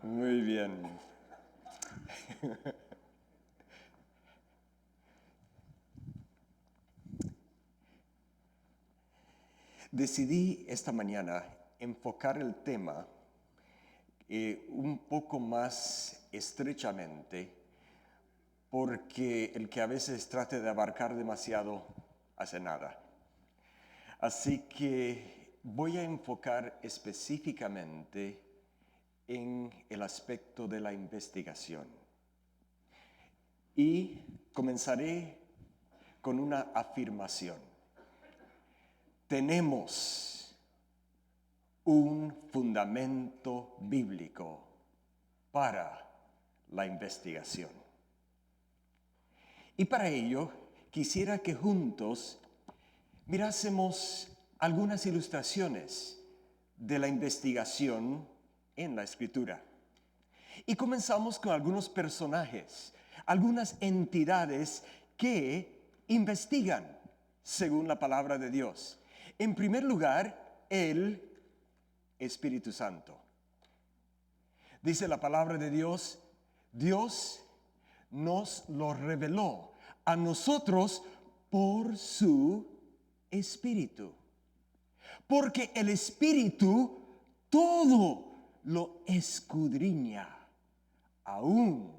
Muy bien. Decidí esta mañana enfocar el tema un poco más estrechamente, porque el que a veces trate de abarcar demasiado hace nada. Así que voy a enfocar específicamente en el aspecto de la investigación. Y comenzaré con una afirmación. Tenemos un fundamento bíblico para la investigación. Y para ello, quisiera que juntos mirásemos algunas ilustraciones de la investigación en la Escritura. Y comenzamos con algunos personajes, algunas entidades que investigan según la palabra de Dios. En primer lugar, el Espíritu Santo. Dice la palabra de Dios, Dios nos lo reveló a nosotros por su Espíritu. Porque el Espíritu todo lo escudriña, aún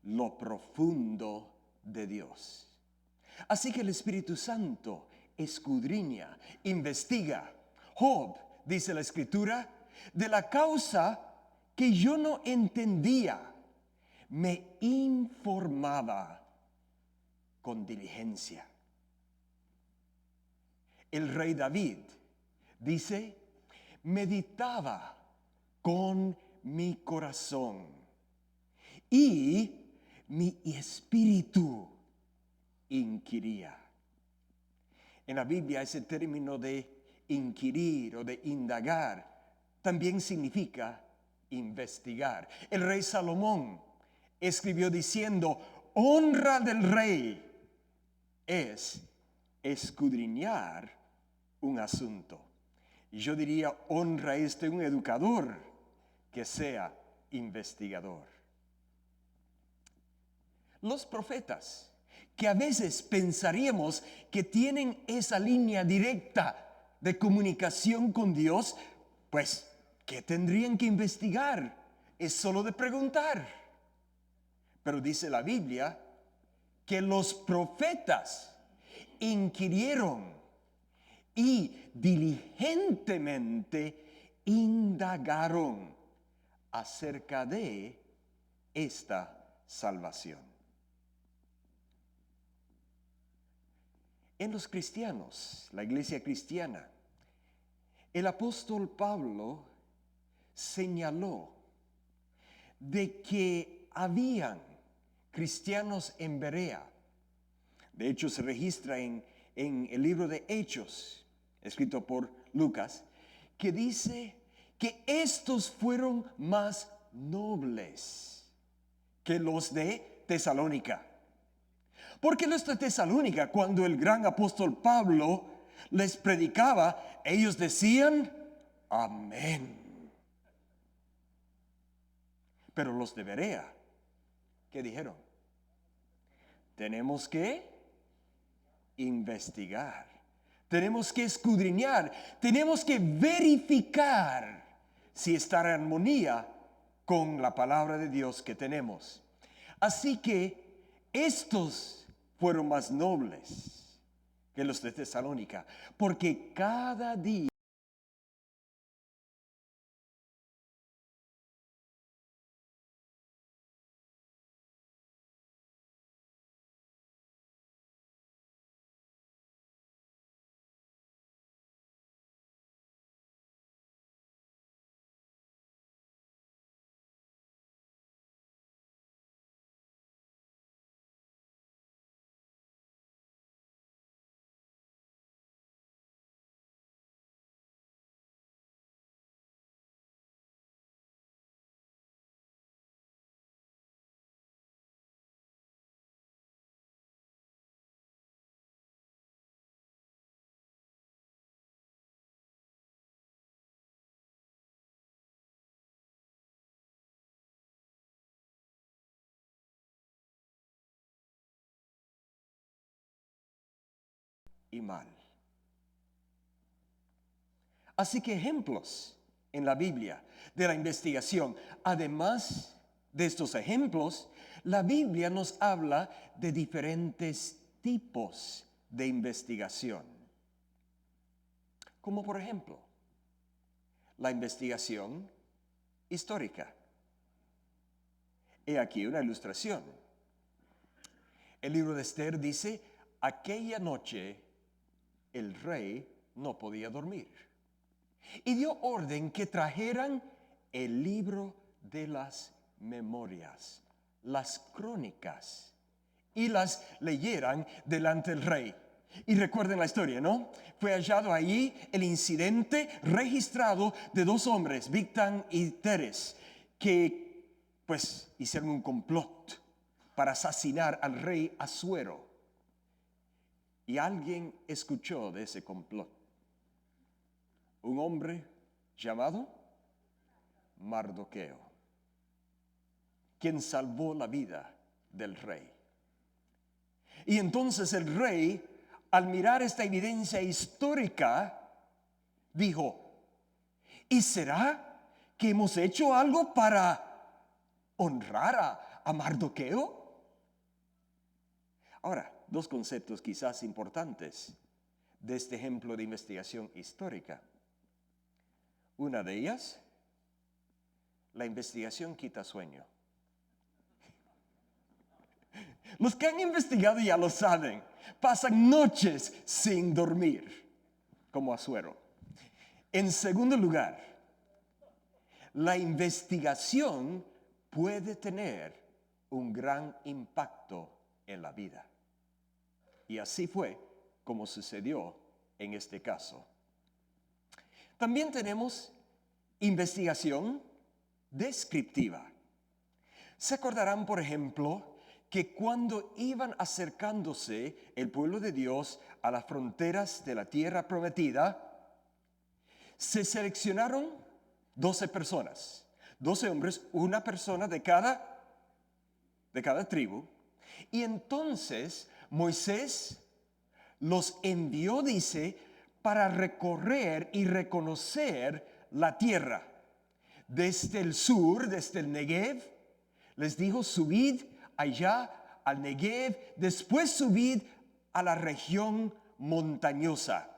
lo profundo de Dios. Así que el Espíritu Santo escudriña, investiga. Job, dice la Escritura, de la causa que yo no entendía, me informaba con diligencia. El rey David dice, meditaba con mi corazón y mi espíritu inquiría. En la Biblia ese término de inquirir o de indagar también significa investigar. El rey Salomón escribió diciendo, honra del rey es escudriñar un asunto. Y yo diría, honra es de un educador que sea investigador. Los profetas, que a veces pensaríamos que tienen esa línea directa de comunicación con Dios, pues, ¿qué tendrían que investigar? Es solo de preguntar. Pero dice la Biblia que los profetas inquirieron y diligentemente indagaron acerca de esta salvación. En los cristianos, la iglesia cristiana, el apóstol Pablo señaló de que habían cristianos en Berea. De hecho, se registra en el libro de Hechos, escrito por Lucas, que dice que estos fueron más nobles que los de Tesalónica. Porque los de Tesalónica, cuando el gran apóstol Pablo les predicaba, ellos decían, amén. Pero los de Berea, ¿qué dijeron? Tenemos que investigar, tenemos que escudriñar, tenemos que verificar si está en armonía con la palabra de Dios que tenemos. Así que estos fueron más nobles que los de Tesalónica, porque cada día y mal. Así que ejemplos en la Biblia de la investigación. Además de estos ejemplos, la Biblia nos habla de diferentes tipos de investigación. Como por ejemplo, la investigación histórica. He aquí una ilustración. El libro de Esther dice, aquella noche el rey no podía dormir y dio orden que trajeran el libro de las memorias, las crónicas, y las leyeran delante del rey. Y recuerden la historia, ¿no? Fue hallado allí el incidente registrado de dos hombres, Bigtan y Teres, que pues hicieron un complot para asesinar al rey Asuero. Y alguien escuchó de ese complot. Un hombre llamado Mardoqueo, quien salvó la vida del rey. Y entonces el rey, al mirar esta evidencia histórica, dijo, ¿y será que hemos hecho algo para honrar a Mardoqueo? Ahora, dos conceptos quizás importantes de este ejemplo de investigación histórica. Una de ellas, la investigación quita sueño. Los que han investigado ya lo saben, pasan noches sin dormir, como Asuero. En segundo lugar, la investigación puede tener un gran impacto en la vida. Y así fue como sucedió en este caso. También tenemos investigación descriptiva. Se acordarán, por ejemplo, que cuando iban acercándose el pueblo de Dios a las fronteras de la tierra prometida, se seleccionaron 12 personas, 12 hombres, una persona de cada tribu. Y entonces Moisés los envió, dice, para recorrer y reconocer la tierra. Desde el sur, desde el Negev, les dijo, subid allá al Negev, después subid a la región montañosa.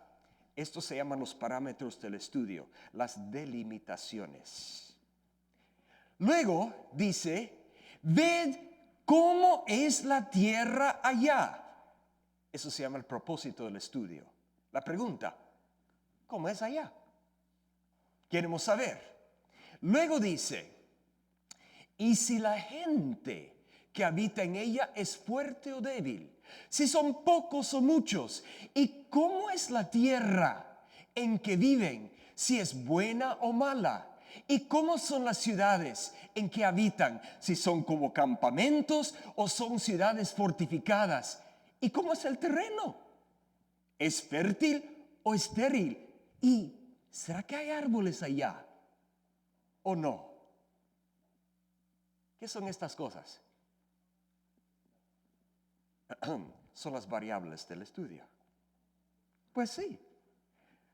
Estos se llaman los parámetros del estudio, las delimitaciones. Luego dice, ved cómo es la tierra allá. Eso se llama el propósito del estudio. La pregunta, ¿cómo es allá? Queremos saber. Luego dice, y si la gente que habita en ella es fuerte o débil, si son pocos o muchos, y cómo es la tierra en que viven, si es buena o mala, y cómo son las ciudades en que habitan, si son como campamentos o son ciudades fortificadas, y cómo es el terreno, es fértil o estéril, y ¿será que hay árboles allá o no? ¿Qué son estas cosas? Son las variables del estudio. Pues sí,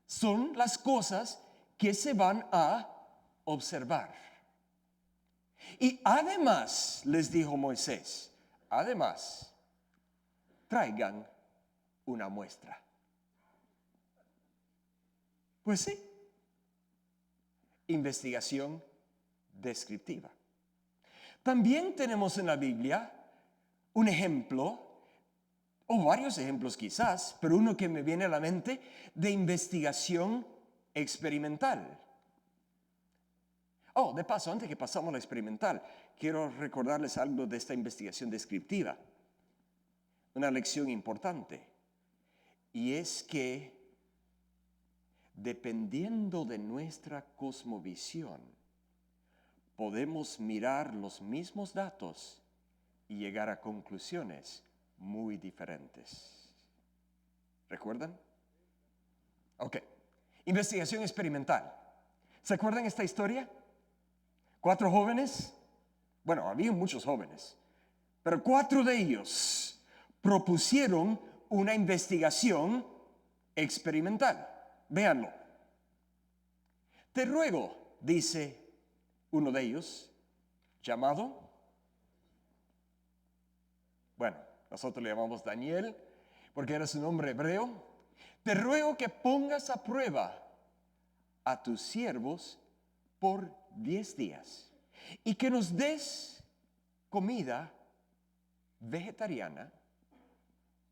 son las cosas que se van a observar. Y además, les dijo Moisés, además, traigan una muestra. Pues sí, investigación descriptiva. También tenemos en la Biblia un ejemplo, o varios ejemplos quizás, pero uno que me viene a la mente, de investigación experimental. Oh, de paso, antes que pasamos a la experimental, quiero recordarles algo de esta investigación descriptiva. Una lección importante. Y es que, dependiendo de nuestra cosmovisión, podemos mirar los mismos datos y llegar a conclusiones muy diferentes. ¿Recuerdan? Ok. Investigación experimental. ¿Se acuerdan esta historia? 4 jóvenes. Bueno, había muchos jóvenes, pero 4 de ellos propusieron una investigación experimental. Véanlo. Te ruego, dice uno de ellos, llamado, bueno, nosotros le llamamos Daniel, porque era su nombre hebreo. Te ruego que pongas a prueba a tus siervos por 10 días y que nos des comida vegetariana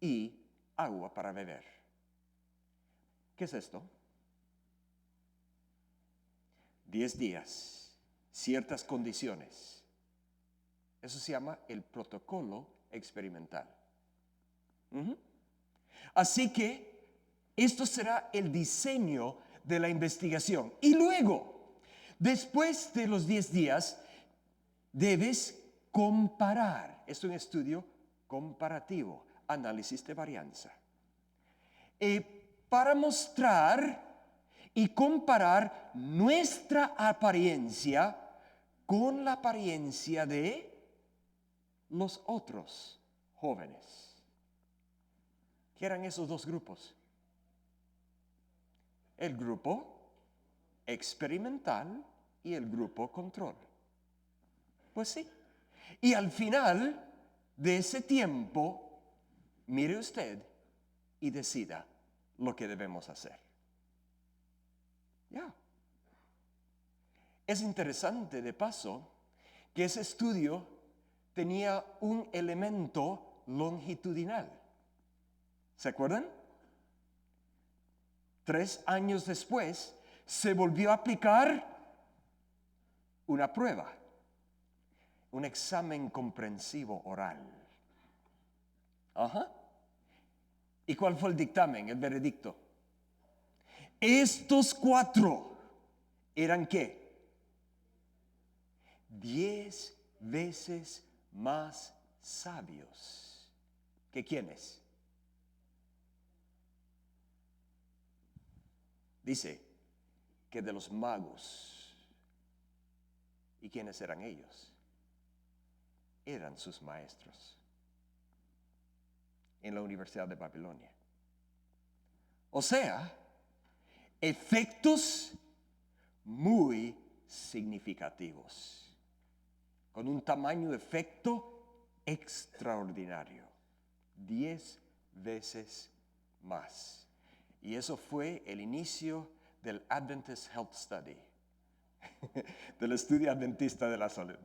y agua para beber. ¿Qué es esto? 10 días, ciertas condiciones. Eso se llama el protocolo experimental. Así que esto será el diseño de la investigación. Y luego, después de los 10 días, debes comparar. Es un estudio comparativo, análisis de varianza. Para mostrar y comparar nuestra apariencia con la apariencia de los otros jóvenes. ¿Qué eran esos dos grupos? El grupo experimental y el grupo control. Pues sí. Y al final de ese tiempo, mire usted y decida lo que debemos hacer. Ya. Es interesante, de paso, que ese estudio tenía un elemento longitudinal. ¿Se acuerdan? 3 años después, se volvió a aplicar una prueba, un examen comprensivo oral. ¿Y cuál fue el dictamen, el veredicto? Estos 4 eran ¿qué? 10 veces más sabios que ¿quiénes? Dice que de los magos. ¿Y quiénes eran ellos? Eran sus maestros en la Universidad de Babilonia. O sea, efectos muy significativos, con un tamaño de efecto extraordinario, 10 veces más. Y eso fue el inicio del Adventist Health Study, del estudio adventista de la salud.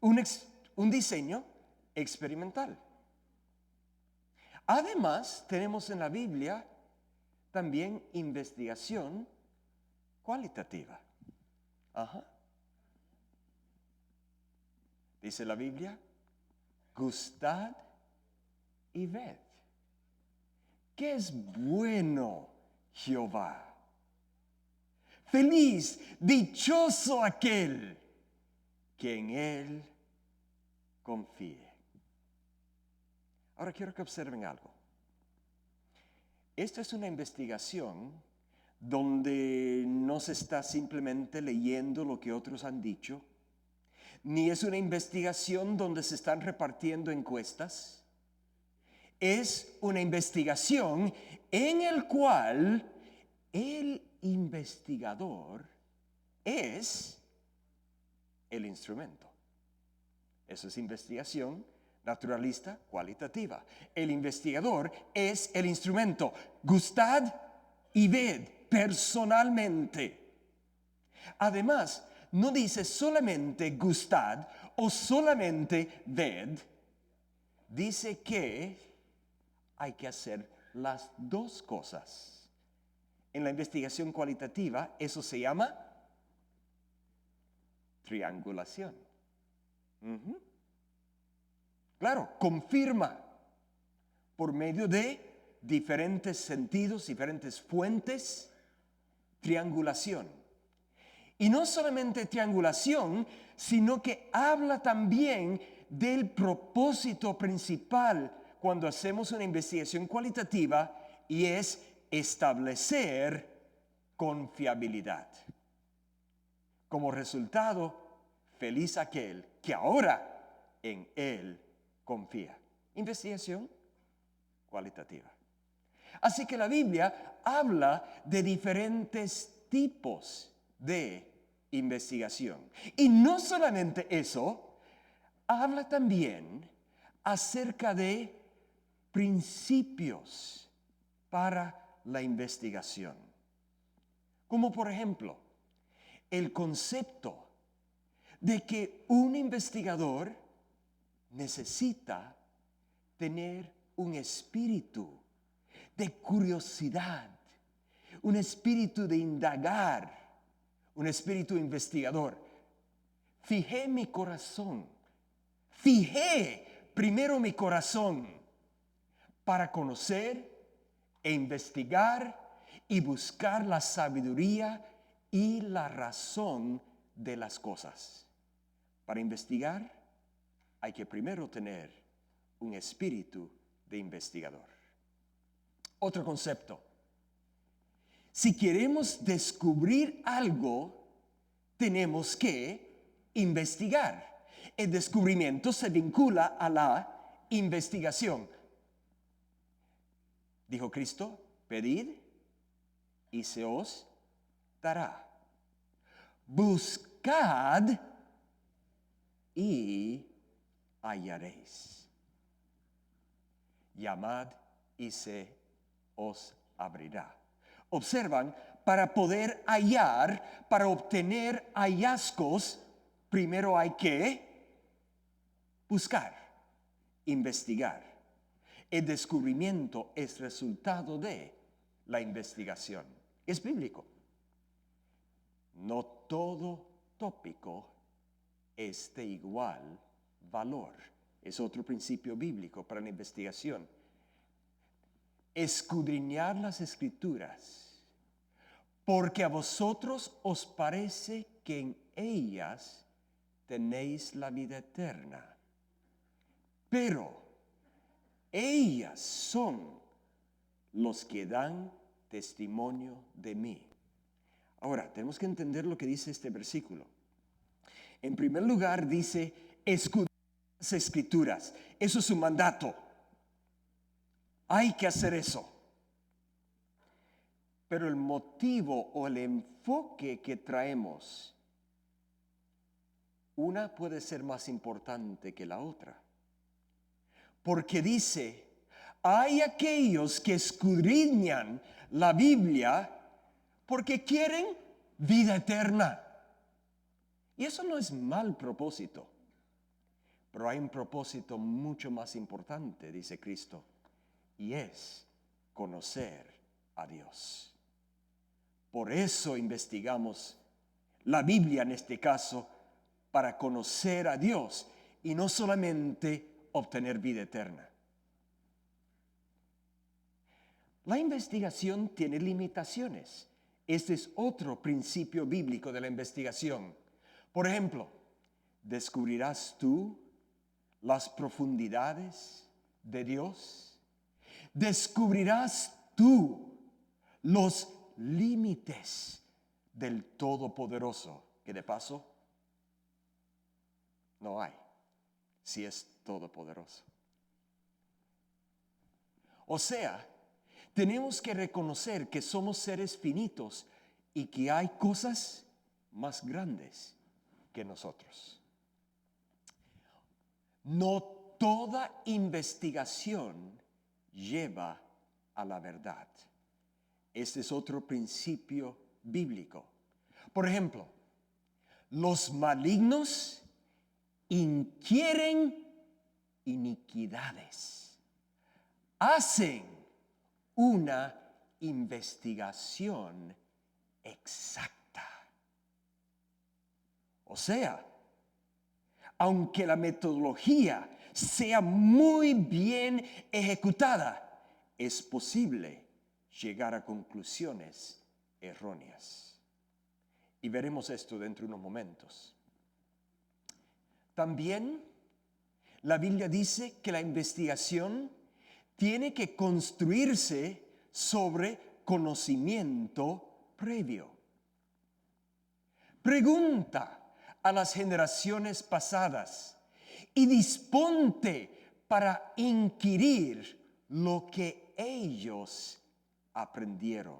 Un diseño experimental. Además, tenemos en la Biblia también investigación cualitativa. Dice la Biblia, gustad y ved. ¿Qué es bueno Jehová? Feliz, dichoso aquel que en él confíe. Ahora quiero que observen algo. Esta es una investigación donde no se está simplemente leyendo lo que otros han dicho, ni es una investigación donde se están repartiendo encuestas. Es una investigación en el cual el investigador es el instrumento. Eso es investigación naturalista cualitativa. El investigador es el instrumento. Gustad y ved personalmente. Además, no dice solamente gustad o solamente ved. Dice que hay que hacer las dos cosas. En la investigación cualitativa, eso se llama triangulación. Claro, confirma por medio de diferentes sentidos, diferentes fuentes, triangulación. Y no solamente triangulación, sino que habla también del propósito principal cuando hacemos una investigación cualitativa, y es establecer confiabilidad. Como resultado, feliz aquel que ahora en él confía. Investigación cualitativa. Así que la Biblia habla de diferentes tipos de investigación. Y no solamente eso, habla también acerca de principios para la investigación. Como por ejemplo, el concepto de que un investigador necesita tener un espíritu de curiosidad, un espíritu de indagar, un espíritu investigador. Fijé primero mi corazón para conocer e investigar y buscar la sabiduría y la razón de las cosas. Para investigar hay que primero tener un espíritu de investigador. Otro concepto. Si queremos descubrir algo, tenemos que investigar. El descubrimiento se vincula a la investigación. Dijo Cristo, pedid y se os dará. Buscad y hallaréis. Llamad y se os abrirá. Observan, para poder hallar, para obtener hallazgos, primero hay que buscar, investigar. El descubrimiento es resultado de la investigación. Es bíblico. No todo tópico es de igual valor. Es otro principio bíblico para la investigación. Escudriñar las Escrituras, porque a vosotros os parece que en ellas tenéis la vida eterna. Pero ellas son los que dan testimonio de mí. Ahora, tenemos que entender lo que dice este versículo. En primer lugar, dice, escudriñar las Escrituras. Eso es un mandato. Hay que hacer eso. Pero el motivo o el enfoque que traemos, una puede ser más importante que la otra. Porque dice, hay aquellos que escudriñan la Biblia porque quieren vida eterna. Y eso no es mal propósito. Pero hay un propósito mucho más importante, dice Cristo, y es conocer a Dios. Por eso investigamos la Biblia en este caso, para conocer a Dios y no solamente obtener vida eterna. La investigación tiene limitaciones. Este es otro principio bíblico de la investigación. Por ejemplo, ¿descubrirás tú las profundidades de Dios? ¿Descubrirás tú los límites del Todopoderoso? Que de paso, no hay, si es todopoderoso. O sea, tenemos que reconocer que somos seres finitos y que hay cosas más grandes que nosotros. No toda investigación lleva a la verdad. Este es otro principio bíblico. Por ejemplo, los malignos inquieren iniquidades. Hacen una investigación exacta. O sea, aunque la metodología sea muy bien ejecutada, es posible llegar a conclusiones erróneas. Y veremos esto dentro de unos momentos. También la Biblia dice que la investigación tiene que construirse sobre conocimiento previo. Pregunta a las generaciones pasadas y disponte para inquirir lo que ellos aprendieron.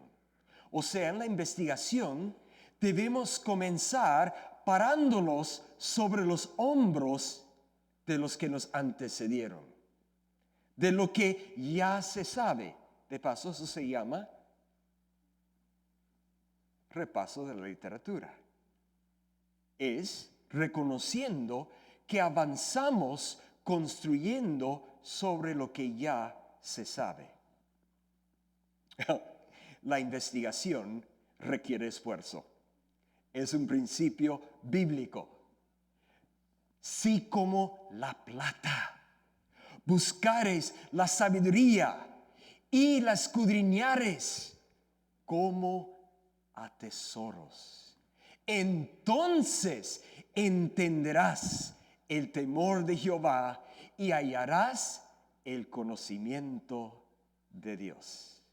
O sea, en la investigación debemos comenzar parándonos sobre los hombros de los que nos antecedieron, de lo que ya se sabe. De paso, eso se llama repaso de la literatura. Es reconociendo que avanzamos construyendo sobre lo que ya se sabe. La investigación requiere esfuerzo. Es un principio bíblico. Sí, como la plata. Buscares la sabiduría y la escudriñares como a tesoros. Entonces entenderás el temor de Jehová y hallarás el conocimiento de Dios.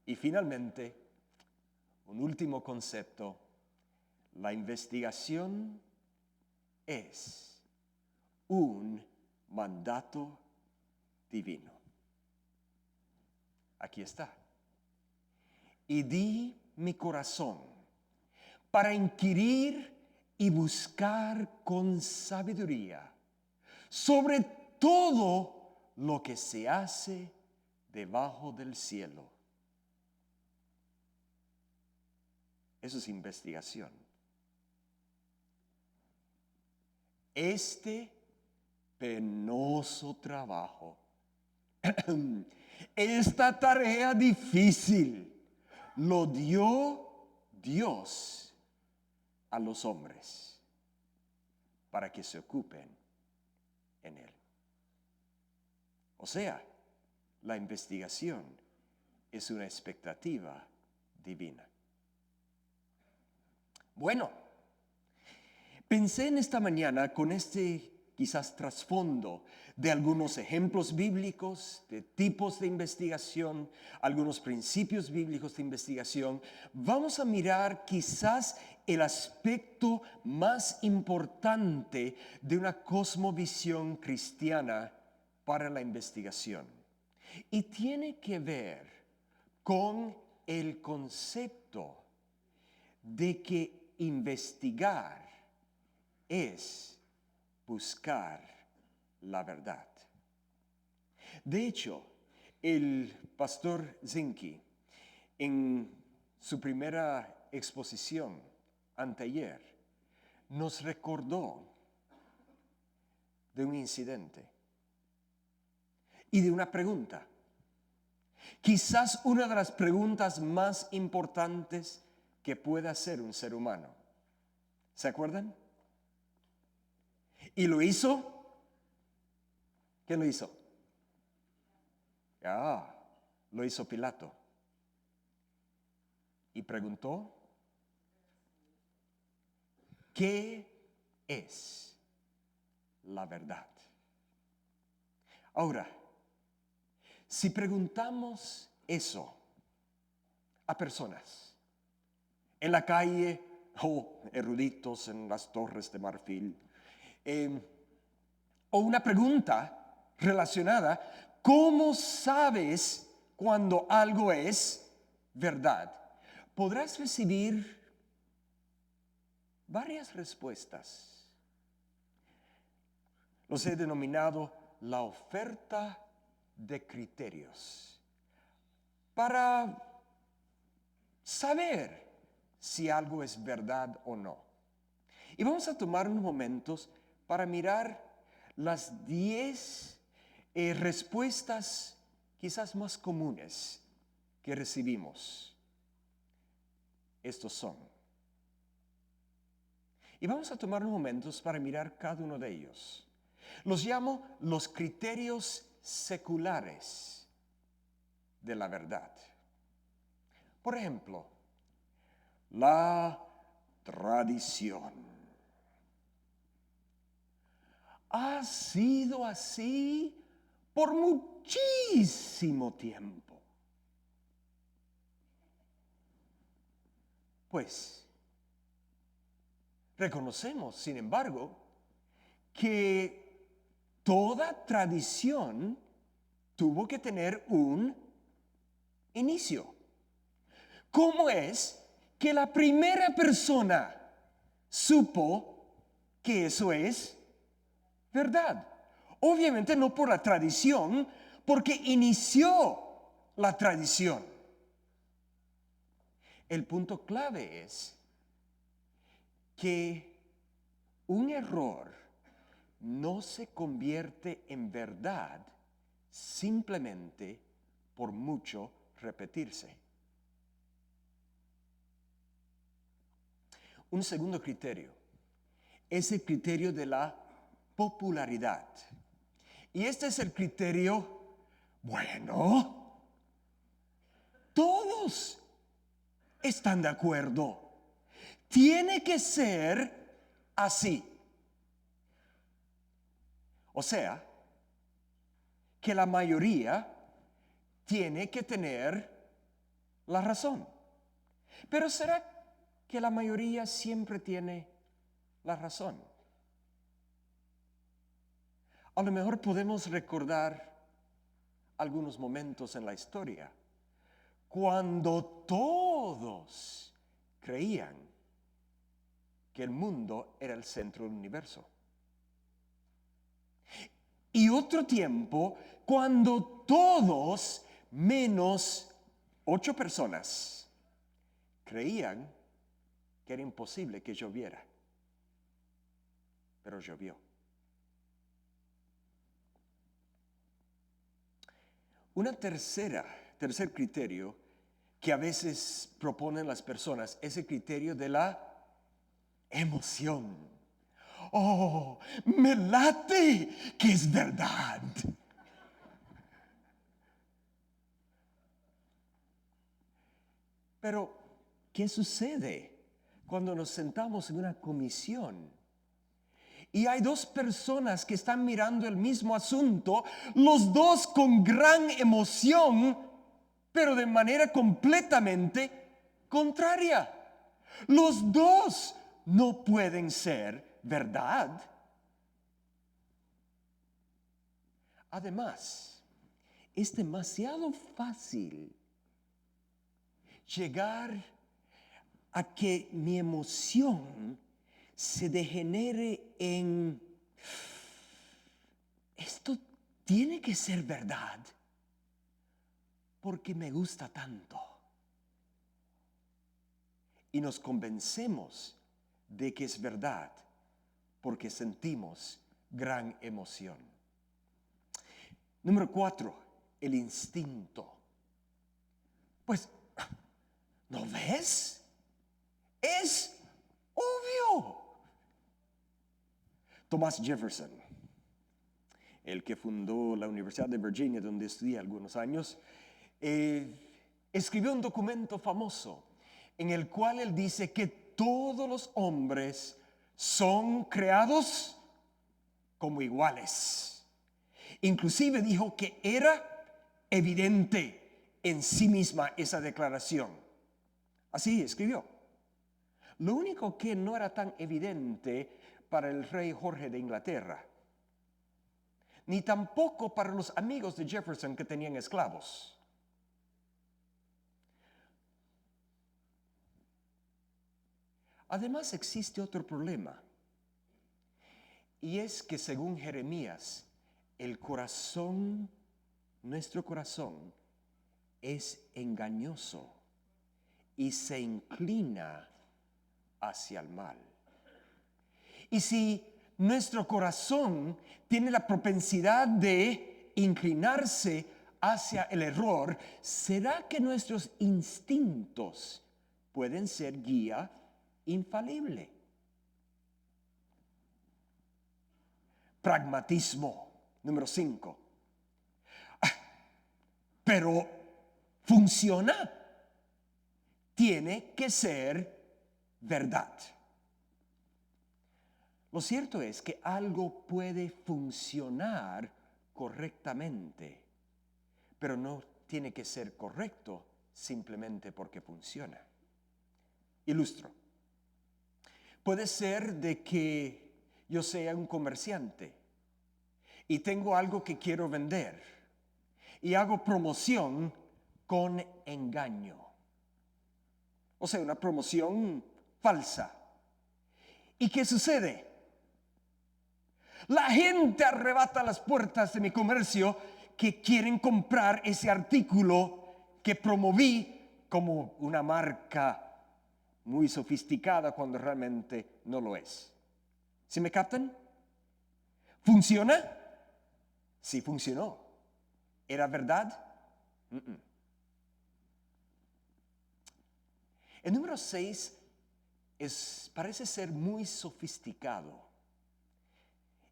Y finalmente, un último concepto: la investigación es un mandato divino. Aquí está. Y di mi corazón para inquirir y buscar con sabiduría sobre todo lo que se hace debajo del cielo. Eso es investigación. Este penoso trabajo, esta tarea difícil, lo dio Dios a los hombres para que se ocupen en él. O sea, la investigación es una expectativa divina. Bueno, pensé en esta mañana con este quizás trasfondo de algunos ejemplos bíblicos, de tipos de investigación, algunos principios bíblicos de investigación. Vamos a mirar quizás el aspecto más importante de una cosmovisión cristiana para la investigación. Y tiene que ver con el concepto de que investigar es buscar la verdad. De hecho, el pastor Zinke, en su primera exposición anteayer, nos recordó de un incidente y de una pregunta. Quizás una de las preguntas más importantes que puede hacer un ser humano. ¿Se acuerdan? ¿Y lo hizo? ¿Quién lo hizo? Lo hizo Pilato. Y preguntó, ¿qué es la verdad? Ahora, si preguntamos eso a personas en la calle o eruditos en las torres de marfil, o una pregunta relacionada, ¿cómo sabes cuando algo es verdad? Podrás recibir varias respuestas. Los he denominado la oferta de criterios para saber si algo es verdad o no. Y vamos a tomar unos momentos para mirar las 10 respuestas quizás más comunes que recibimos. Estos son. Y vamos a tomar unos momentos para mirar cada uno de ellos. Los llamo los criterios seculares de la verdad. Por ejemplo, la tradición. Ha sido así por muchísimo tiempo. Pues, reconocemos, sin embargo, que toda tradición tuvo que tener un inicio. ¿Cómo es que la primera persona supo que eso es verdad? Obviamente no por la tradición, porque inició la tradición. El punto clave es que un error no se convierte en verdad simplemente por mucho repetirse. Un segundo criterio es el criterio de la popularidad. Y este es el criterio, bueno, todos están de acuerdo. Tiene que ser así. O sea, que la mayoría tiene que tener la razón. Pero ¿será que la mayoría siempre tiene la razón? A lo mejor podemos recordar algunos momentos en la historia cuando todos creían que el mundo era el centro del universo. Y otro tiempo cuando todos, menos 8 personas, creían que era imposible que lloviera. Pero llovió. Tercer criterio que a veces proponen las personas es el criterio de la emoción. Oh, me late que es verdad. Pero, ¿qué sucede cuando nos sentamos en una comisión y hay 2 personas que están mirando el mismo asunto, los dos con gran emoción, pero de manera completamente contraria? Los dos no pueden ser verdad. Además, es demasiado fácil llegar a que mi emoción se degenere en esto tiene que ser verdad porque me gusta tanto. Y nos convencemos de que es verdad porque sentimos gran emoción. Número 4, el instinto. Pues, ¿no ves? Es obvio. Thomas Jefferson, el que fundó la Universidad de Virginia, donde estudié algunos años, escribió un documento famoso en el cual él dice que todos los hombres son creados como iguales. Inclusive dijo que era evidente en sí misma esa declaración. Así escribió. Lo único que no era tan evidente para el rey Jorge de Inglaterra, ni tampoco para los amigos de Jefferson que tenían esclavos. Además existe otro problema, y es que según Jeremías, nuestro corazón es engañoso y se inclina hacia el mal. Y si nuestro corazón tiene la propensidad de inclinarse hacia el error, ¿será que nuestros instintos pueden ser guía infalible? Pragmatismo, número 5. Pero funciona. Tiene que ser verdad. Lo cierto es que algo puede funcionar correctamente, pero no tiene que ser correcto simplemente porque funciona. Ilustro. Puede ser de que yo sea un comerciante y tengo algo que quiero vender y hago promoción con engaño. O sea, una promoción falsa. ¿Y qué sucede? La gente arrebata las puertas de mi comercio que quieren comprar ese artículo que promoví como una marca muy sofisticada cuando realmente no lo es. ¿Sí me captan? ¿Funciona? Sí funcionó. ¿Era verdad? El número 6 parece ser muy sofisticado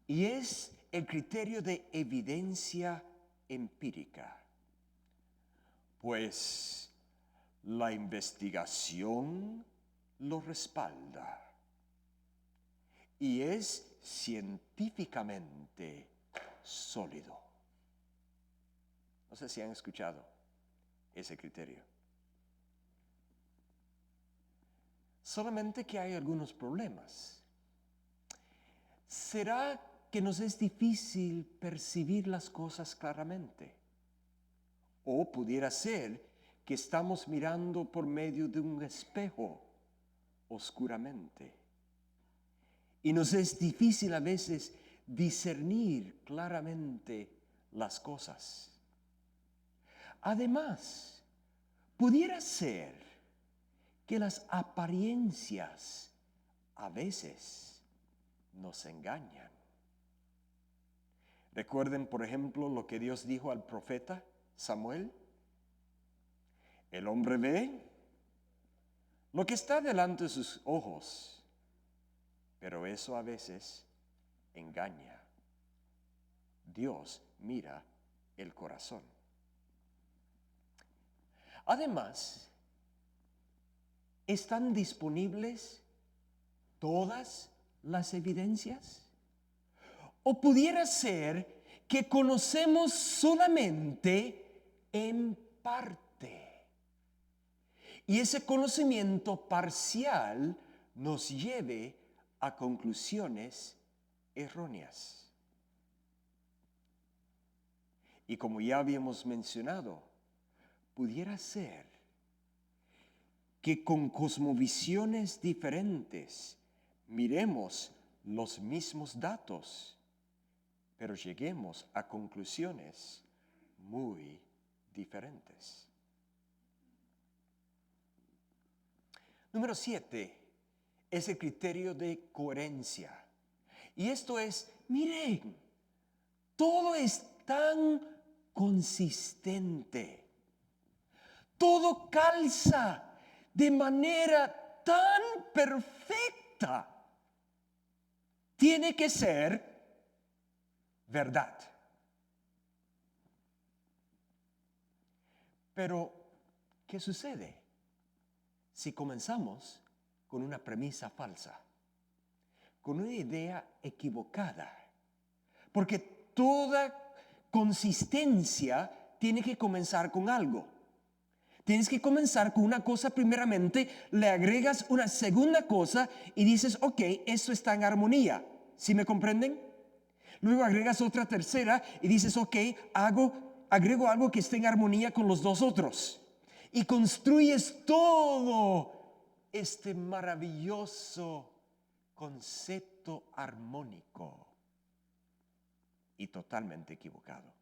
y es el criterio de evidencia empírica. Pues la investigación lo respalda y es científicamente sólido. No sé si han escuchado ese criterio. Solamente que hay algunos problemas. ¿Será que nos es difícil percibir las cosas claramente? O pudiera ser que estamos mirando por medio de un espejo oscuramente. Y nos es difícil a veces discernir claramente las cosas. Además, pudiera ser que las apariencias a veces nos engañan. Recuerden, por ejemplo, lo que Dios dijo al profeta Samuel. El hombre ve lo que está delante de sus ojos, pero eso a veces engaña. Dios mira el corazón. Además, ¿están disponibles todas las evidencias? ¿O pudiera ser que conocemos solamente en parte? Y ese conocimiento parcial nos lleve a conclusiones erróneas. Y como ya habíamos mencionado, pudiera ser que con cosmovisiones diferentes miremos los mismos datos, pero lleguemos a conclusiones muy diferentes. Número 7 es el criterio de coherencia. Y esto es, miren, todo es tan consistente. Todo calza de manera tan perfecta. Tiene que ser verdad. Pero, ¿qué sucede si comenzamos con una premisa falsa? Con una idea equivocada. Porque toda consistencia tiene que comenzar con algo. Tienes que comenzar con una cosa primeramente, le agregas una segunda cosa y dices, ok, eso está en armonía. ¿Sí me comprenden? Luego agregas otra tercera y dices, ok, agrego algo que esté en armonía con los dos otros. Y construyes todo este maravilloso concepto armónico. Y totalmente equivocado.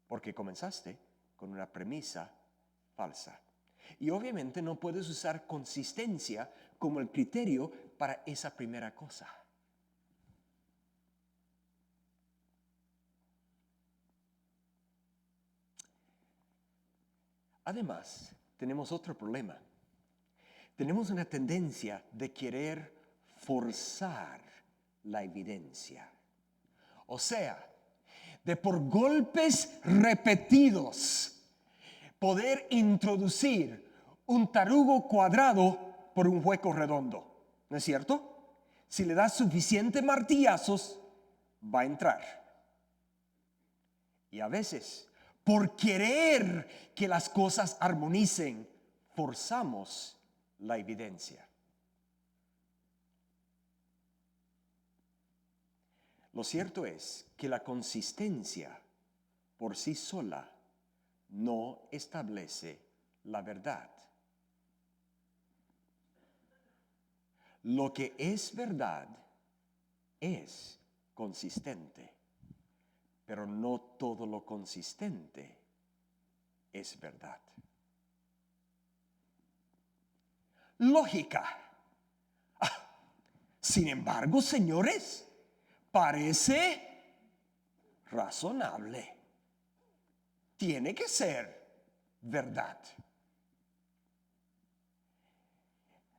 Porque comenzaste con una premisa falsa. Y obviamente no puedes usar consistencia como el criterio para esa primera cosa. Además, tenemos otro problema. Tenemos una tendencia de querer forzar la evidencia. O sea, de por golpes repetidos poder introducir un tarugo cuadrado por un hueco redondo. ¿No es cierto? Si le das suficientes martillazos, va a entrar. Y a veces, por querer que las cosas armonicen, forzamos la evidencia. Lo cierto es que la consistencia por sí sola no establece la verdad. Lo que es verdad es consistente, pero no todo lo consistente es verdad. Lógica. Sin embargo, señores, parece razonable. Tiene que ser verdad.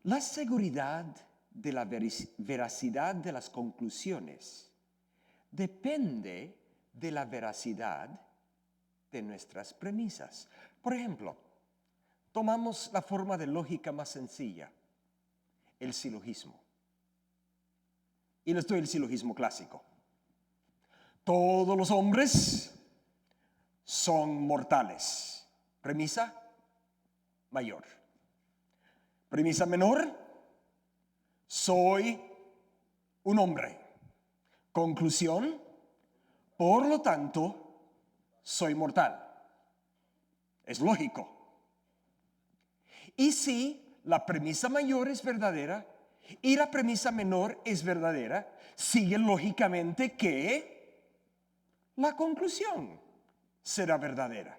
La seguridad de la veracidad de las conclusiones depende de la veracidad de nuestras premisas. Por ejemplo, tomamos la forma de lógica más sencilla, el silogismo. Y les doy el silogismo clásico. Todos los hombres son mortales. Premisa mayor. Premisa menor, soy un hombre. Conclusión, por lo tanto, soy mortal. Es lógico. Y si la premisa mayor es verdadera y la premisa menor es verdadera, sigue lógicamente que la conclusión será verdadera.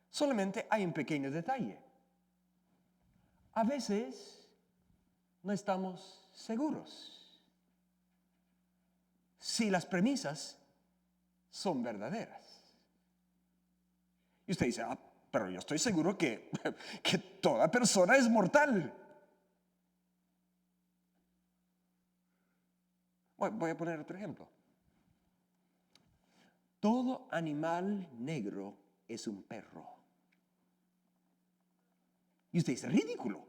Solamente hay un pequeño detalle. A veces no estamos seguros si las premisas son verdaderas. Y usted dice, pero yo estoy seguro que toda persona es mortal. Voy a poner otro ejemplo. Todo animal negro es un perro. Y usted dice, ridículo.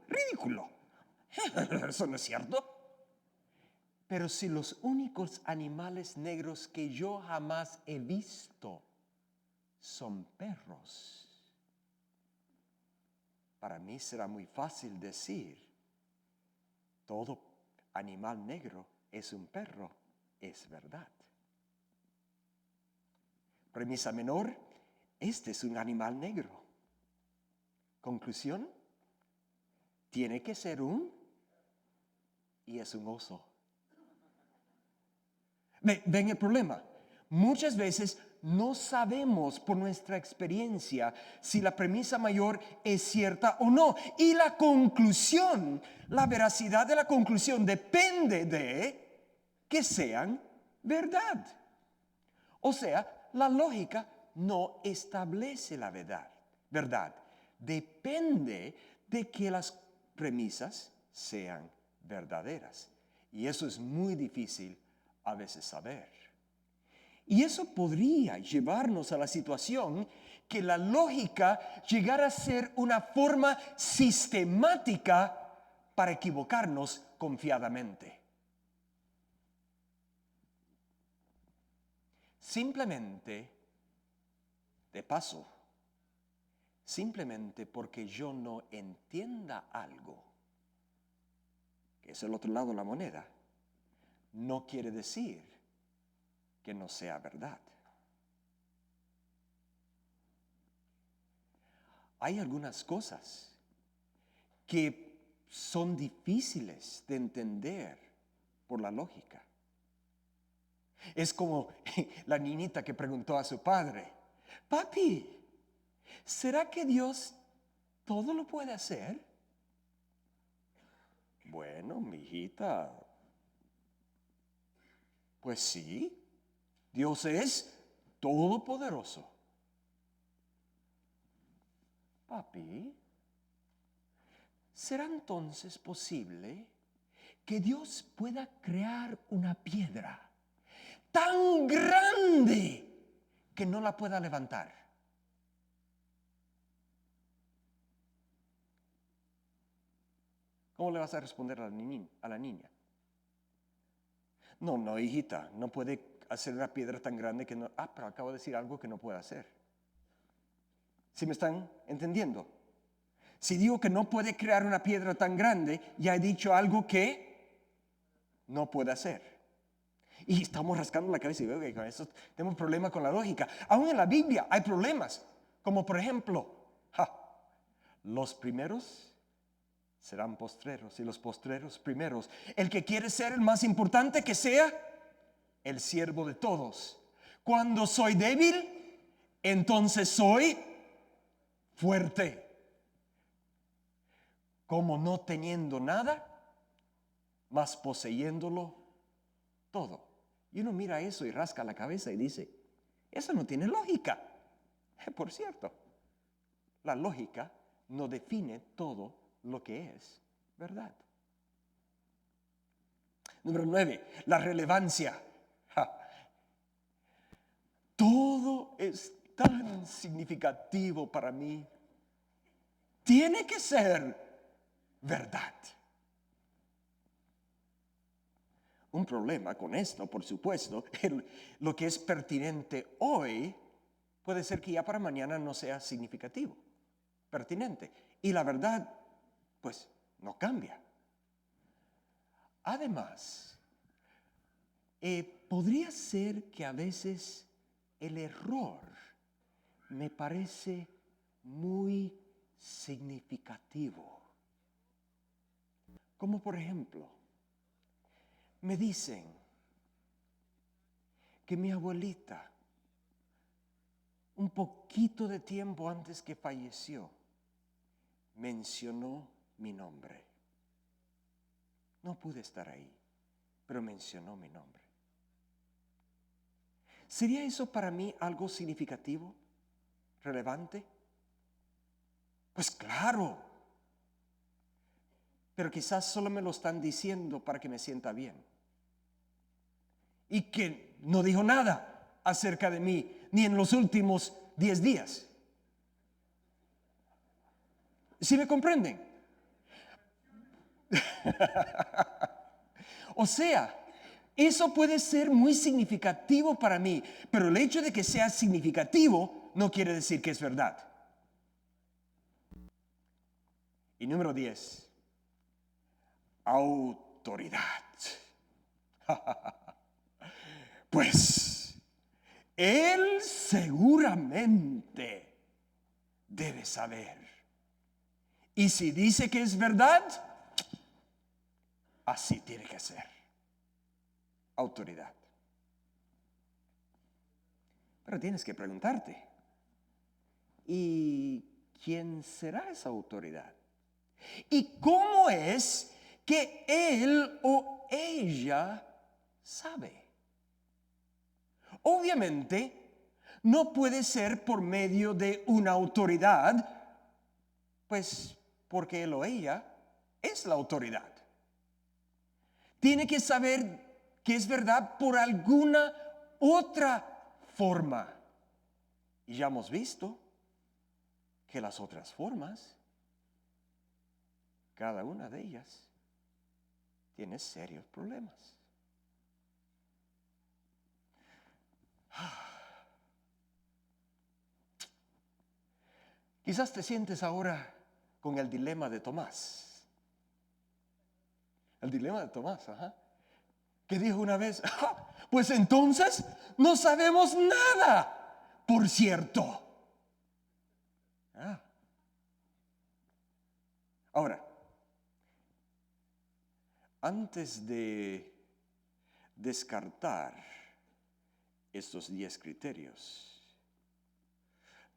Eso no es cierto. Pero si los únicos animales negros que yo jamás he visto son perros, para mí será muy fácil decir, todo animal negro es un perro, es verdad. Premisa menor, este es un animal negro. Conclusión, tiene que ser y es un oso. ¿Ven el problema? Muchas veces no sabemos por nuestra experiencia si la premisa mayor es cierta o no. Y la conclusión, la veracidad de la conclusión depende de que sean verdad. O sea, la lógica no establece la verdad. Depende de que las premisas sean verdaderas. Y eso es muy difícil a veces saber. Y eso podría llevarnos a la situación que la lógica llegara a ser una forma sistemática para equivocarnos confiadamente. Simplemente, de paso, simplemente porque yo no entienda algo, que es el otro lado de la moneda, no quiere decir que no sea verdad. Hay algunas cosas que son difíciles de entender por la lógica. Es como la niñita que preguntó a su padre, papi, ¿será que Dios todo lo puede hacer? Bueno, mijita, pues sí, Dios es todopoderoso. Papi, ¿será entonces posible que Dios pueda crear una piedra tan grande que no la pueda levantar? ¿Cómo le vas a responder a la niña? No, hijita, no puede hacer una piedra tan grande que no... pero acabo de decir algo que no puede hacer. ¿Sí me están entendiendo? Si digo que no puede crear una piedra tan grande, ya he dicho algo que no puede hacer. Y estamos rascando la cabeza y con eso tenemos un problema con la lógica. Aún en la Biblia hay problemas. Como por ejemplo, los primeros serán postreros y los postreros primeros. El que quiere ser el más importante, que sea el siervo de todos. Cuando soy débil, entonces soy fuerte. Como no teniendo nada, mas poseyéndolo todo. Y uno mira eso y rasca la cabeza y dice, eso no tiene lógica. Por cierto, la lógica no define todo lo que es verdad. Número 9, la relevancia. Todo es tan significativo para mí. Tiene que ser verdad. Un problema con esto, por supuesto, lo que es pertinente hoy puede ser que ya para mañana no sea significativo, pertinente. Y la verdad, pues, no cambia. Además, podría ser que a veces el error me parece muy significativo. Como por ejemplo, me dicen que mi abuelita, un poquito de tiempo antes que falleció, mencionó mi nombre. No pude estar ahí, pero mencionó mi nombre. ¿Sería eso para mí algo significativo, relevante? Pues claro, pero quizás solo me lo están diciendo para que me sienta bien. Y que no dijo nada acerca de mí, ni en los últimos 10 días. ¿Sí me comprenden? O sea, eso puede ser muy significativo para mí, pero el hecho de que sea significativo no quiere decir que es verdad. Y número 10, autoridad. Pues él seguramente debe saber. Y si dice que es verdad, así tiene que ser. Autoridad. Pero tienes que preguntarte, ¿y quién será esa autoridad? ¿Y cómo es que él o ella sabe? Obviamente, no puede ser por medio de una autoridad, pues porque él o ella es la autoridad. Tiene que saber que es verdad por alguna otra forma. Y ya hemos visto que las otras formas, cada una de ellas, tiene serios problemas. Quizás te sientes ahora con el dilema de Tomás. El dilema de Tomás, que dijo una vez, pues entonces no sabemos nada, por cierto. Ahora, antes de descartar estos 10 criterios,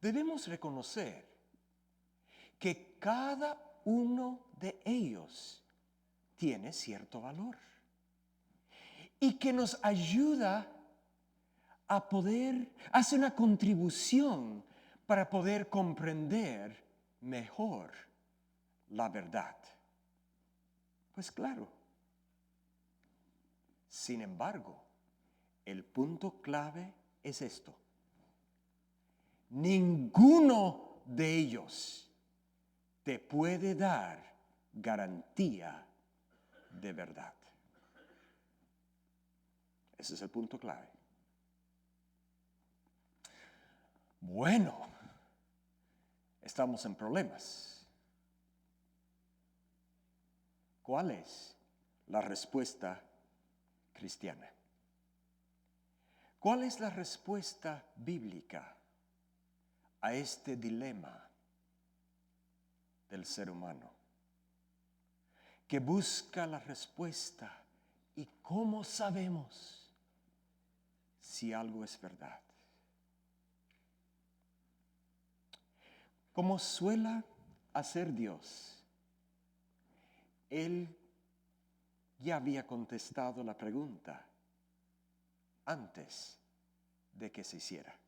debemos reconocer que cada uno de ellos tiene cierto valor y que nos ayuda a poder hacer una contribución para poder comprender mejor la verdad. Pues claro. Sin embargo, el punto clave es esto. Ninguno de ellos te puede dar garantía de verdad. Ese es el punto clave. Bueno, estamos en problemas. ¿Cuál es la respuesta cristiana? ¿Cuál es la respuesta bíblica a este dilema del ser humano, que busca la respuesta. ¿Y cómo sabemos si algo es verdad? Como suele hacer Dios, Él ya había contestado la pregunta antes de que se hiciera.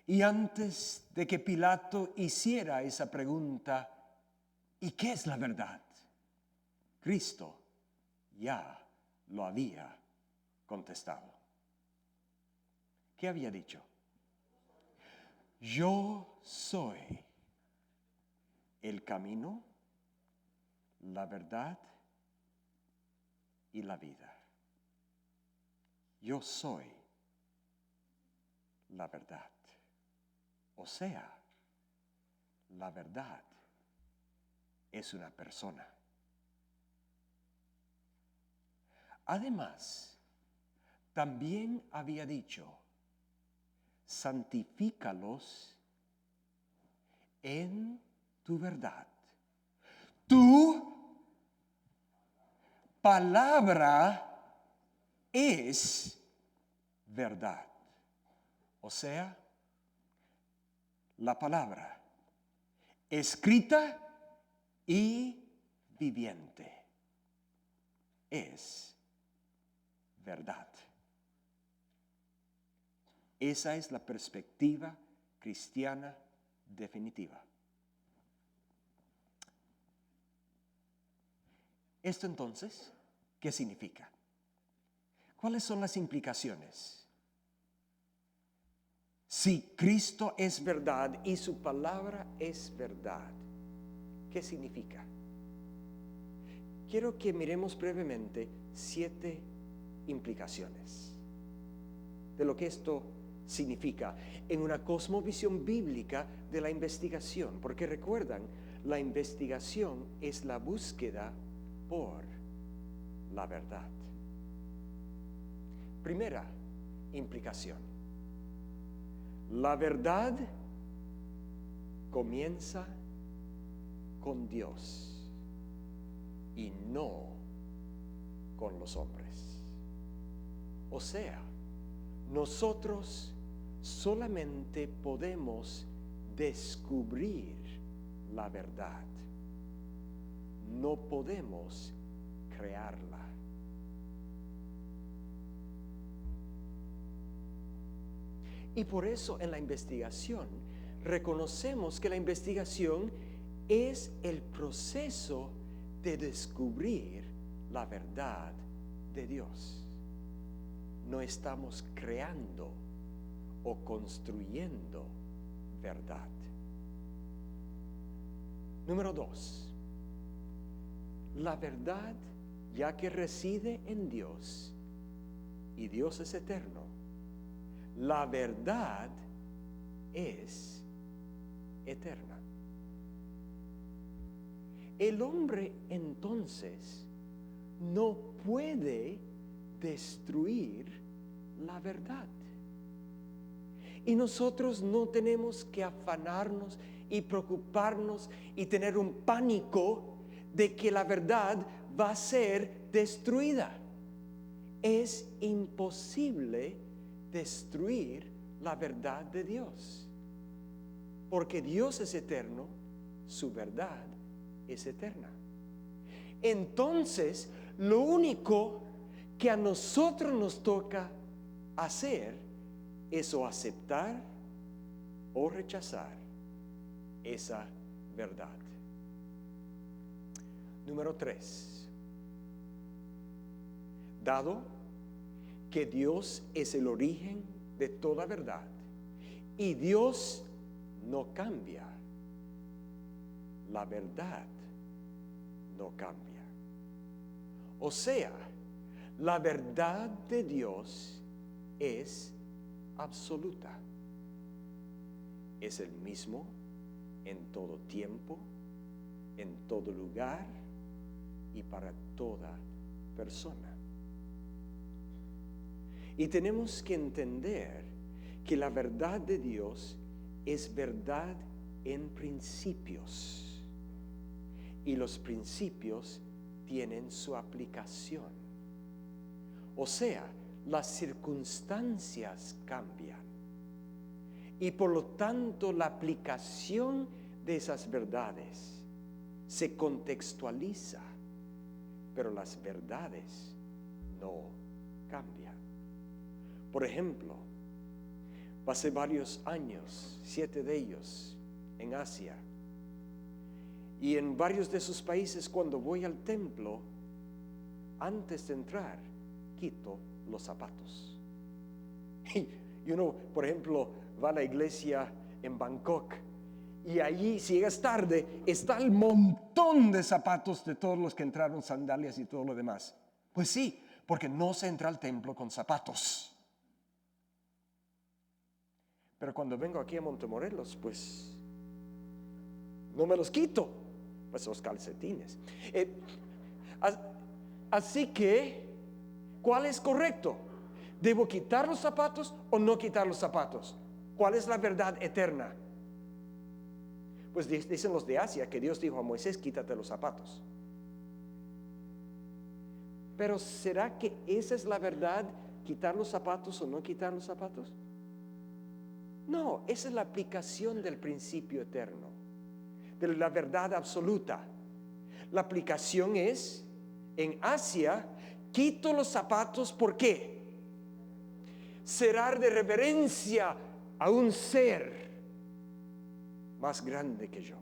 Y antes de que Pilato hiciera esa pregunta, ¿y qué es la verdad? Cristo ya lo había contestado. ¿Qué había dicho? Yo soy el camino, la verdad y la vida. Yo soy la verdad. O sea, la verdad es una persona. Además, también había dicho, santifícalos en tu verdad. Tu palabra es verdad. O sea, la palabra escrita y viviente es verdad. Esa es la perspectiva cristiana definitiva. ¿Esto entonces qué significa? ¿Cuáles son las implicaciones? Si Cristo es verdad y su palabra es verdad, ¿qué significa? Quiero que miremos brevemente 7 implicaciones de lo que esto significa en una cosmovisión bíblica de la investigación. Porque recuerdan, la investigación es la búsqueda por la verdad. Primera implicación. La verdad comienza con Dios y no con los hombres. O sea, nosotros solamente podemos descubrir la verdad. No podemos crearla. Y por eso en la investigación reconocemos que la investigación es el proceso de descubrir la verdad de Dios. No estamos creando o construyendo verdad. Número 2. La verdad, ya que reside en Dios y Dios es eterno, la verdad es eterna. El hombre entonces no puede destruir la verdad. Y nosotros no tenemos que afanarnos y preocuparnos y tener un pánico de que la verdad va a ser destruida. Es imposible destruir la verdad de Dios. Porque Dios es eterno, su verdad es eterna. Entonces, lo único que a nosotros nos toca hacer es o aceptar o rechazar esa verdad. Número 3. Dado que Dios es el origen de toda verdad y Dios no cambia, la verdad no cambia. O sea, la verdad de Dios es absoluta. Es el mismo en todo tiempo, en todo lugar y para toda persona. Y tenemos que entender que la verdad de Dios es verdad en principios. Y los principios tienen su aplicación. O sea, las circunstancias cambian. Y por lo tanto, la aplicación de esas verdades se contextualiza. Pero las verdades no cambian. Por ejemplo, pasé varios años, 7 de ellos, en Asia. Y en varios de esos países, cuando voy al templo, antes de entrar, quito los zapatos. Y uno, por ejemplo, va a la iglesia en Bangkok, y allí, si llegas tarde, está el montón de zapatos de todos los que entraron, sandalias y todo lo demás. Pues sí, porque no se entra al templo con zapatos. Pero cuando vengo aquí a Montemorelos, pues no me los quito, pues los calcetines. Así que, ¿cuál es correcto? ¿Debo quitar los zapatos o no quitar los zapatos? ¿Cuál es la verdad eterna? Pues dicen los de Asia que Dios dijo a Moisés, quítate los zapatos. Pero ¿será que esa es la verdad, quitar los zapatos o no quitar los zapatos? No, esa es la aplicación del principio eterno, de la verdad absoluta. La aplicación es, en Asia, quito los zapatos, ¿por qué? Será de reverencia a un ser más grande que yo.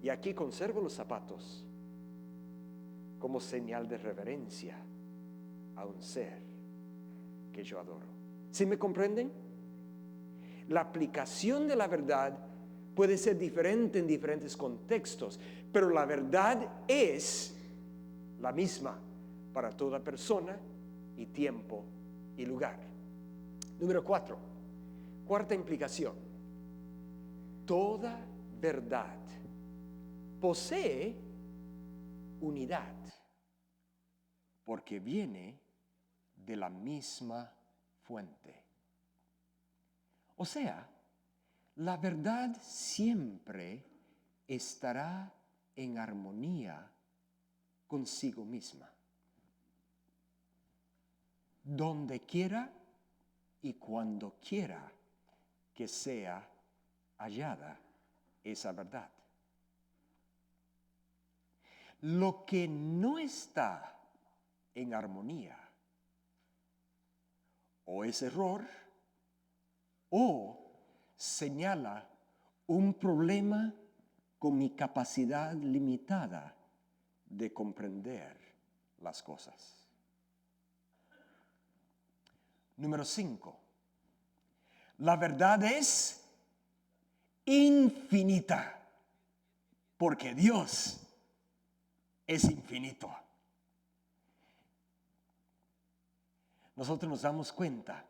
Y aquí conservo los zapatos como señal de reverencia a un ser que yo adoro. ¿Sí me comprenden? La aplicación de la verdad puede ser diferente en diferentes contextos, pero la verdad es la misma para toda persona y tiempo y lugar. Número 4, cuarta implicación. Toda verdad posee unidad, porque viene de la misma fuente. O sea, la verdad siempre estará en armonía consigo misma, donde quiera y cuando quiera que sea hallada esa verdad. Lo que no está en armonía o es error o señala un problema con mi capacidad limitada de comprender las cosas. Número 5. La verdad es infinita, porque Dios es infinito. Nosotros nos damos cuenta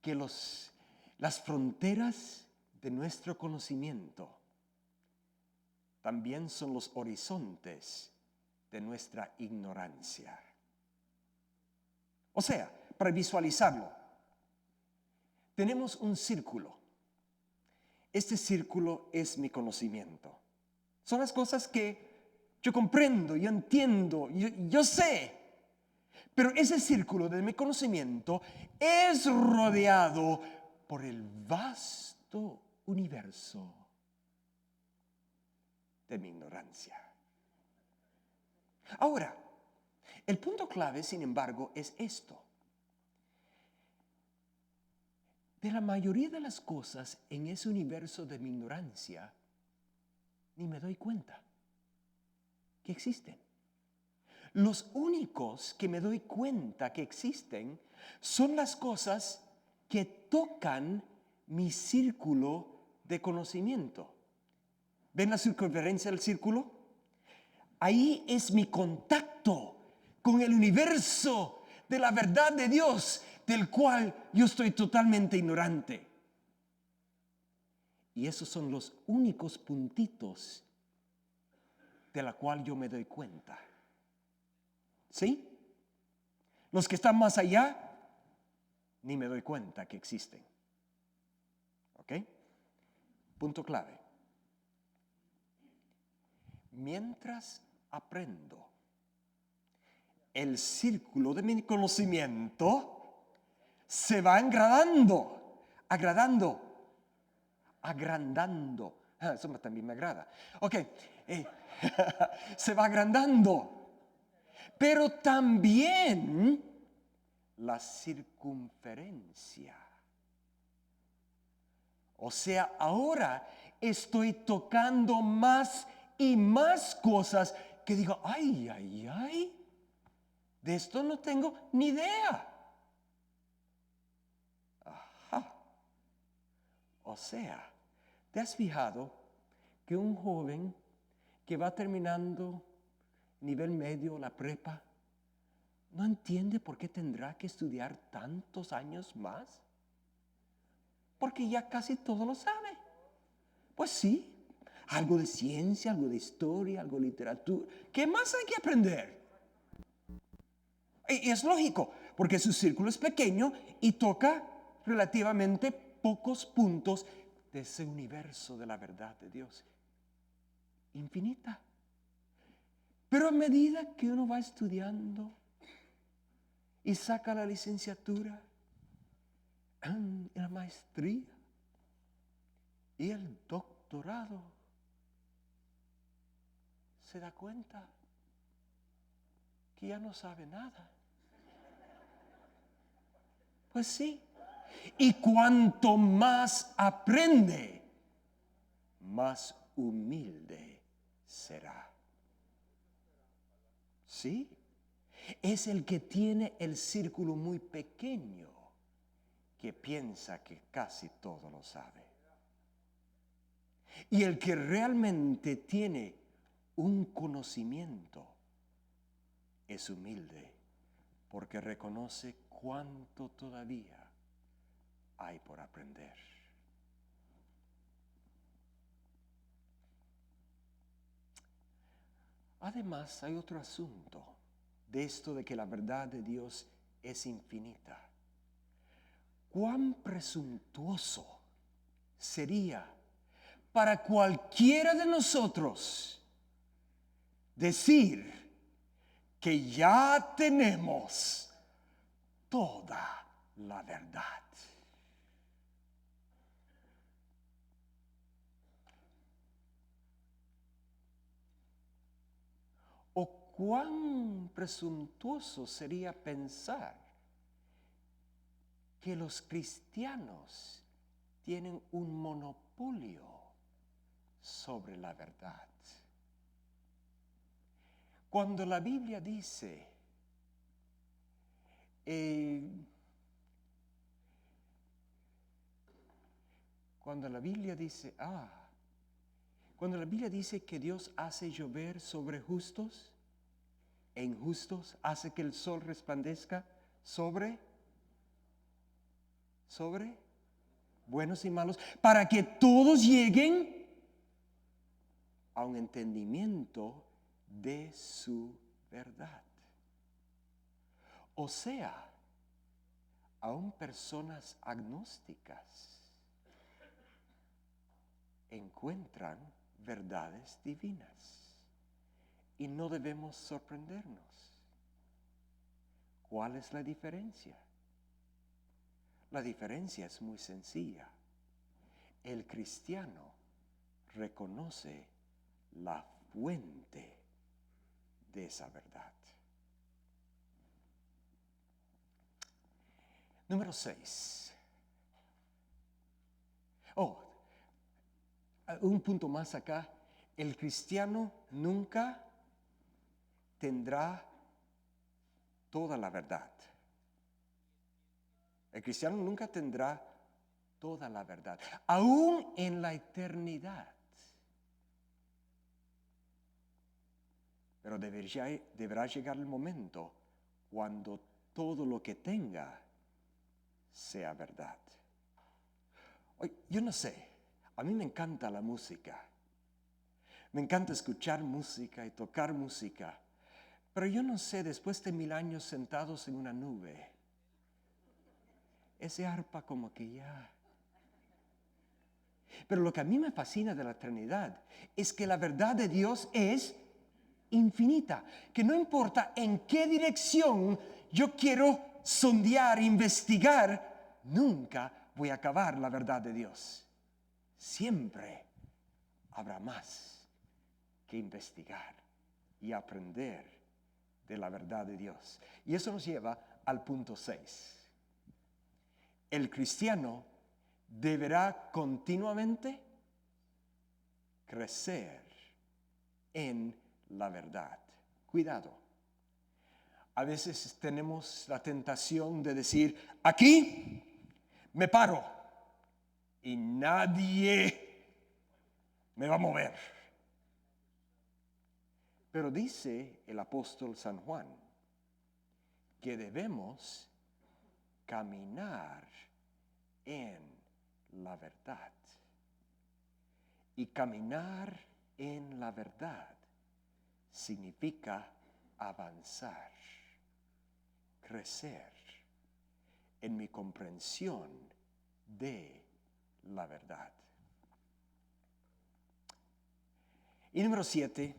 que las fronteras de nuestro conocimiento también son los horizontes de nuestra ignorancia. O sea, para visualizarlo, tenemos un círculo. Este círculo es mi conocimiento. Son las cosas que yo comprendo, yo entiendo, yo sé. Pero ese círculo de mi conocimiento es rodeado por el vasto universo de mi ignorancia. Ahora, el punto clave, sin embargo, es esto. De la mayoría de las cosas en ese universo de mi ignorancia, ni me doy cuenta que existen. Los únicos que me doy cuenta que existen son las cosas que tocan mi círculo de conocimiento. ¿Ven la circunferencia del círculo? Ahí es mi contacto con el universo de la verdad de Dios, del cual yo estoy totalmente ignorante. Y esos son los únicos puntitos de la cual yo me doy cuenta. ¿Sí? Los que están más allá, ni me doy cuenta que existen. Punto clave. Mientras aprendo, el círculo de mi conocimiento se va agrandando. Eso también me agrada. Ok, se va agrandando. Pero también la circunferencia. O sea, ahora estoy tocando más y más cosas que digo, ay, de esto no tengo ni idea. Ajá. O sea, ¿te has fijado que un joven que va terminando nivel medio, la prepa, no entiende por qué tendrá que estudiar tantos años más? Porque ya casi todo lo sabe. Pues sí, algo de ciencia, algo de historia, algo de literatura. ¿Qué más hay que aprender? Y es lógico, porque su círculo es pequeño y toca relativamente pocos puntos de ese universo de la verdad de Dios. Infinita. Pero a medida que uno va estudiando y saca la licenciatura, la maestría y el doctorado, se da cuenta que ya no sabe nada. Pues sí. Y cuanto más aprende, más humilde será. ¿Sí? Es el que tiene el círculo muy pequeño que piensa que casi todo lo sabe. Y el que realmente tiene un conocimiento es humilde porque reconoce cuánto todavía hay por aprender. Además, hay otro asunto de esto de que la verdad de Dios es infinita. ¿Cuán presuntuoso sería para cualquiera de nosotros decir que ya tenemos toda la verdad? ¿O cuán presuntuoso sería pensar que los cristianos tienen un monopolio sobre la verdad? Cuando la Biblia dice, cuando la Biblia dice que Dios hace llover sobre justos e injustos, hace que el sol resplandezca sobre buenos y malos, para que todos lleguen a un entendimiento de su verdad. O sea, aún personas agnósticas encuentran verdades divinas y no debemos sorprendernos. ¿Cuál es la diferencia? La diferencia es muy sencilla. El cristiano reconoce la fuente de esa verdad. Número 6. Un punto más acá. El cristiano nunca tendrá toda la verdad. El cristiano nunca tendrá toda la verdad, aún en la eternidad. Pero deberá llegar el momento cuando todo lo que tenga sea verdad. Yo no sé, a mí me encanta la música. Me encanta escuchar música y tocar música. Pero yo no sé, después de 1000 años sentados en una nube, ese arpa como que ya Pero lo que a mí me fascina de la Trinidad es que la verdad de Dios es infinita, que no importa en qué dirección yo quiero sondear, investigar, nunca voy a acabar la verdad de Dios. Siempre habrá más que investigar y aprender de la verdad de Dios. Y eso nos lleva al punto 6. El cristiano deberá continuamente crecer en la verdad. Cuidado. A veces tenemos la tentación de decir, aquí me paro y nadie me va a mover. Pero dice el apóstol San Juan que debemos caminar en la verdad. Y caminar en la verdad significa avanzar, crecer en mi comprensión de la verdad. Y número 7,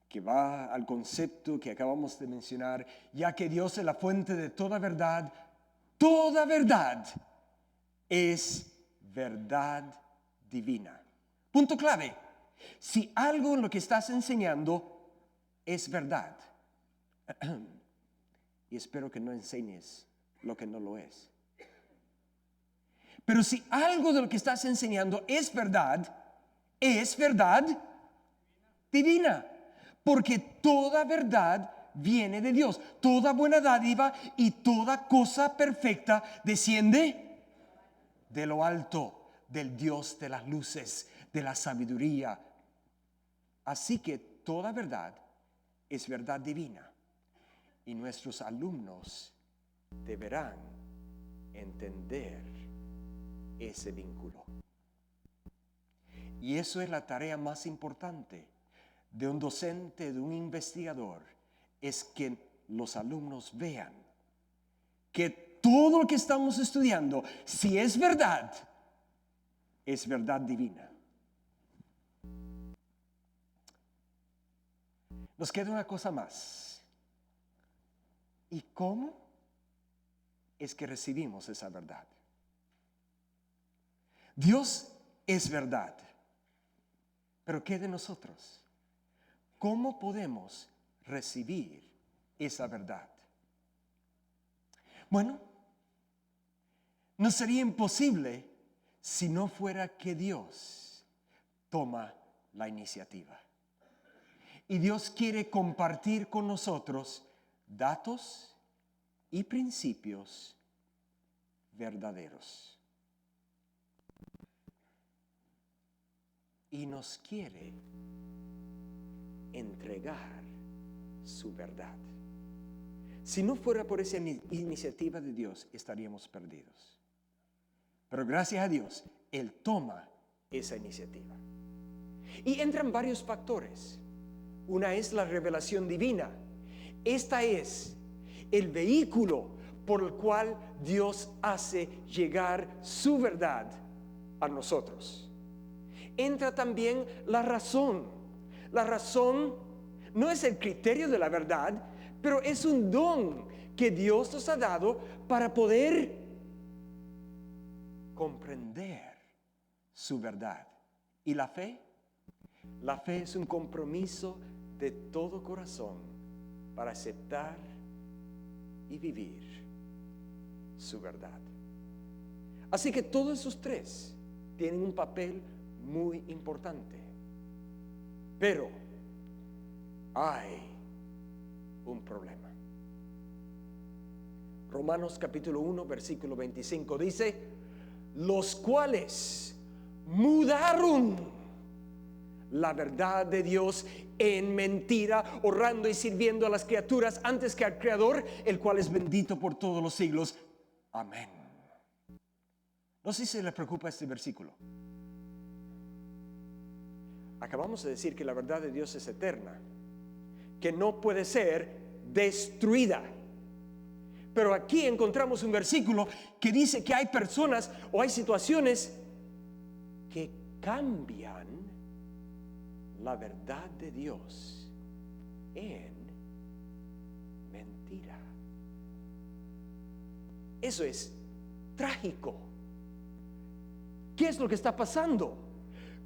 que va al concepto que acabamos de mencionar, ya que Dios es la fuente de toda verdad es verdad divina. Punto clave. Si algo en lo que estás enseñando es verdad, y espero que no enseñes lo que no lo es. Pero si algo de lo que estás enseñando es verdad divina. Porque toda verdad viene de Dios. Toda buena dádiva y toda cosa perfecta desciende de lo alto, del Dios de las luces, de la sabiduría. Así que toda verdad es verdad divina. Y nuestros alumnos deberán entender ese vínculo. Y eso es la tarea más importante de un docente, de un investigador, es que los alumnos vean que todo lo que estamos estudiando, si es verdad divina. Nos queda una cosa más. ¿Y cómo es que recibimos esa verdad? Dios es verdad, pero ¿qué de nosotros? ¿Cómo podemos recibir esa verdad? Bueno, no sería imposible si no fuera que Dios toma la iniciativa. Y Dios quiere compartir con nosotros datos y principios verdaderos. Y nos quiere entregar su verdad. Si no fuera por esa iniciativa de Dios, estaríamos perdidos. Pero gracias a Dios, Él toma esa iniciativa. Y entran varios factores. Una es la revelación divina. Esta es el vehículo por el cual Dios hace llegar su verdad a nosotros. Entra también la razón. La razón no es el criterio de la verdad, pero es un don que Dios nos ha dado para poder comprender su verdad. ¿Y la fe? La fe es un compromiso de todo corazón para aceptar y vivir su verdad. Así que todos esos tres tienen un papel muy importante. Pero hay un problema. Romanos capítulo 1, versículo 25 dice: los cuales mudaron la verdad de Dios en mentira, honrando y sirviendo a las criaturas antes que al Creador, el cual es bendito por todos los siglos. Amén. No sé si les preocupa este versículo. Acabamos de decir que la verdad de Dios es eterna, que no puede ser destruida. Pero aquí encontramos un versículo que dice que hay personas o hay situaciones cambian la verdad de Dios en mentira. Eso es trágico. ¿Qué es lo que está pasando?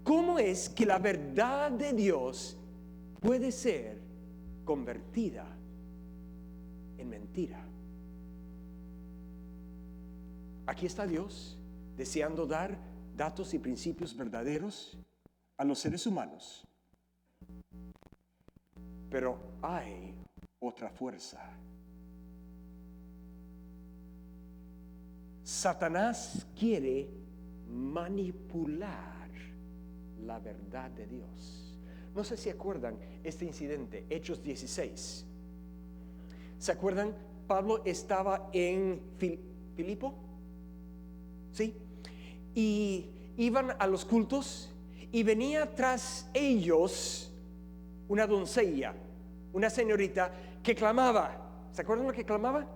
¿Cómo es que la verdad de Dios puede ser convertida en mentira? Aquí está Dios deseando dar datos y principios verdaderos a los seres humanos. Pero hay otra fuerza. Satanás quiere manipular la verdad de Dios. No sé si acuerdan este incidente, Hechos 16. ¿Se acuerdan? Pablo estaba en Filipo, ¿sí? Y iban a los cultos y venía tras ellos una doncella, una señorita que clamaba. ¿Se acuerdan lo que clamaba?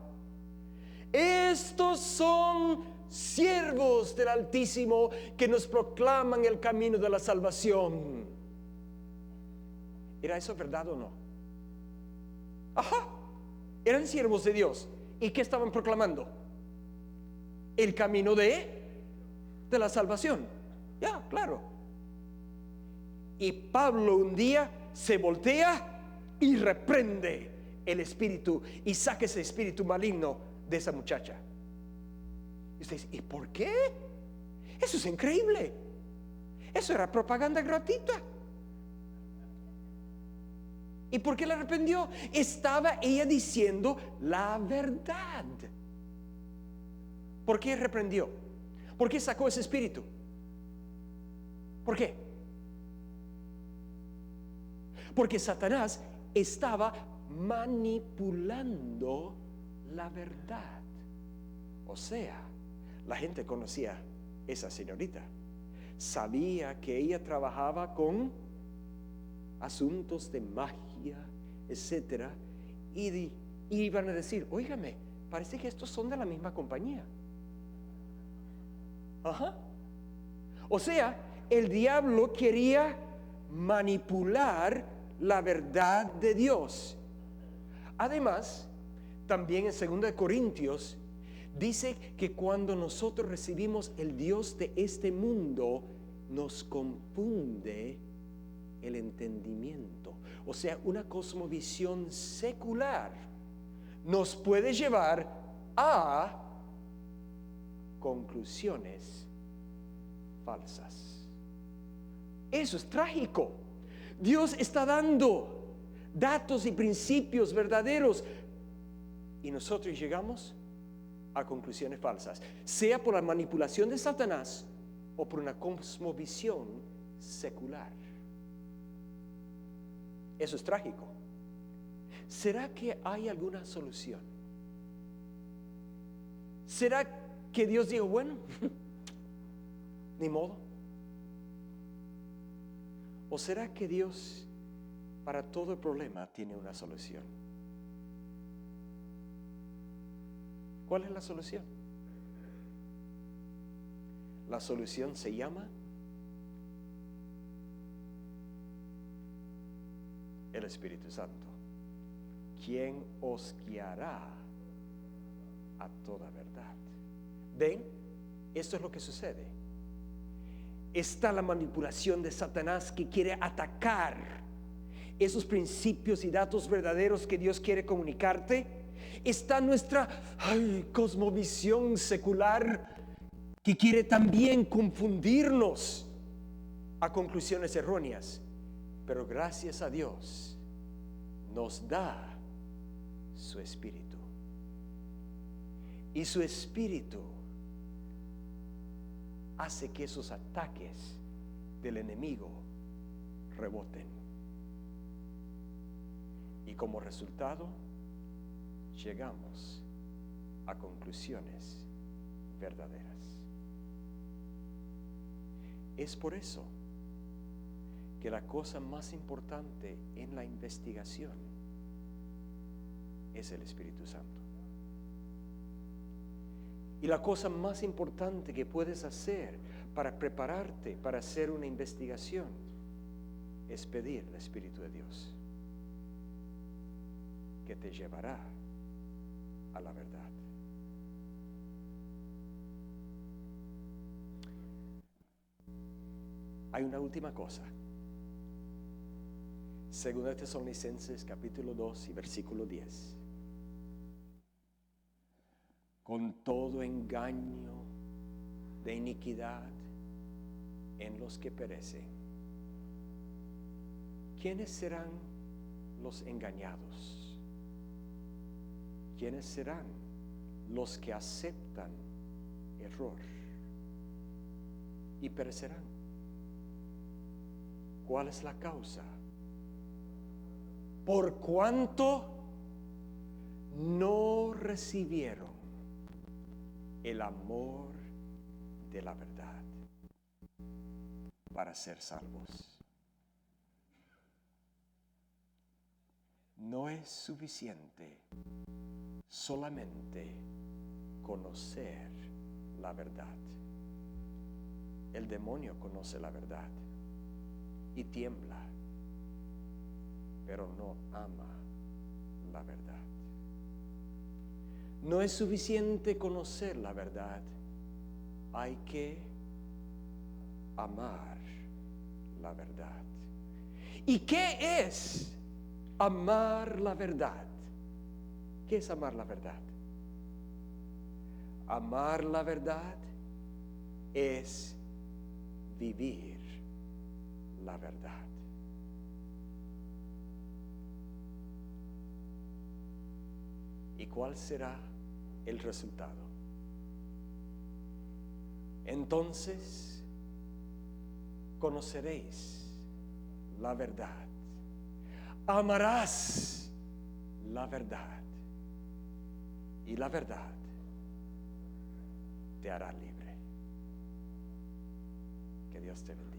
Estos son siervos del Altísimo que nos proclaman el camino de la salvación. ¿Era eso verdad o no? Ajá, eran siervos de Dios. ¿Y qué estaban proclamando? El camino de la salvación. Ya, claro. Y Pablo un día se voltea y reprende el espíritu y saca ese espíritu maligno de esa muchacha. Y usted dice, ¿y por qué? Eso es increíble. Eso era propaganda gratuita. ¿Y por qué la arrepintió? Estaba ella diciendo la verdad. ¿Por qué reprendió? ¿Por qué sacó ese espíritu? ¿Por qué? Porque Satanás estaba manipulando la verdad. O sea, la gente conocía a esa señorita, sabía que ella trabajaba con asuntos de magia, etcétera, y iban a decir, óigame, parece que estos son de la misma compañía. Ajá. O sea, el diablo quería manipular la verdad de Dios. Además, también en 2 Corintios dice que cuando nosotros recibimos el Dios de este mundo, nos confunde el entendimiento. O sea, una cosmovisión secular nos puede llevar a conclusiones falsas. Eso es trágico. Dios está dando datos y principios verdaderos y nosotros llegamos a conclusiones falsas, sea por la manipulación de Satanás o por una cosmovisión secular. Eso es trágico. ¿Será que hay alguna solución? ¿Será que Dios dijo, bueno, ni modo? ¿O será que Dios para todo el problema tiene una solución? ¿Cuál es la solución? La solución se llama el Espíritu Santo, quien os guiará a toda verdad. ¿Ven? Esto es lo que sucede. Está la manipulación de Satanás que quiere atacar esos principios y datos verdaderos que Dios quiere comunicarte. Está nuestra cosmovisión secular que quiere también confundirnos a conclusiones erróneas. Pero gracias a Dios nos da su Espíritu. Y su Espíritu hace que esos ataques del enemigo reboten. Y como resultado, llegamos a conclusiones verdaderas. Es por eso que la cosa más importante en la investigación es el Espíritu Santo. Y la cosa más importante que puedes hacer para prepararte para hacer una investigación es pedir el Espíritu de Dios, que te llevará a la verdad. Hay una última cosa. Segunda de Tesalonicenses capítulo 2 y versículo 10. Con todo engaño de iniquidad en los que perecen. ¿Quiénes serán los engañados? ¿Quiénes serán los que aceptan error y perecerán? ¿Cuál es la causa? Por cuanto no recibieron el amor de la verdad para ser salvos. No es suficiente solamente conocer la verdad. El demonio conoce la verdad y tiembla, pero no ama la verdad. No es suficiente conocer la verdad, hay que amar la verdad. ¿Y qué es amar la verdad? ¿Qué es amar la verdad? Amar la verdad es vivir la verdad. ¿Y cuál será el resultado? Entonces conoceréis la verdad, amarás la verdad y la verdad te hará libre. Que Dios te bendiga.